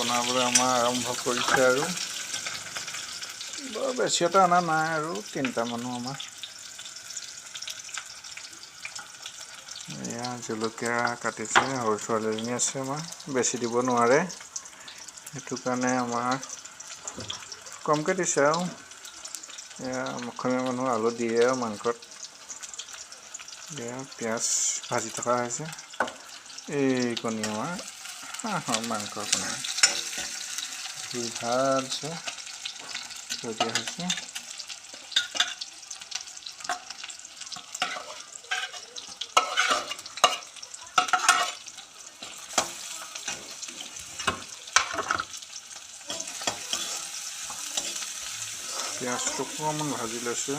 বনাবলৈ আমাৰ আৰম্ভ কৰিছে আৰু বৰ বেছি এটা অনা নাই আৰু 3টা মানুহ আমাৰ। এয়া জলকীয়া কাটিছে, সৰু ছোৱালীজনী আছে আমাৰ, বেছি দিব নোৱাৰে, সেইটো কাৰণে আমাৰ কমকৈ দিছে আৰু। এয়া অসমীয়া মানুহ আলু দিয়ে আৰু মাংসত। এয়া পিঁয়াজ ভাজি থকা হৈছে। এই কণী আমাৰ হাঁহৰ মাংসৰ কণী ধুই ভালছে থৈ দিয়া হৈছে। পিঁয়াজটো অকণমান ভাজি লৈছে।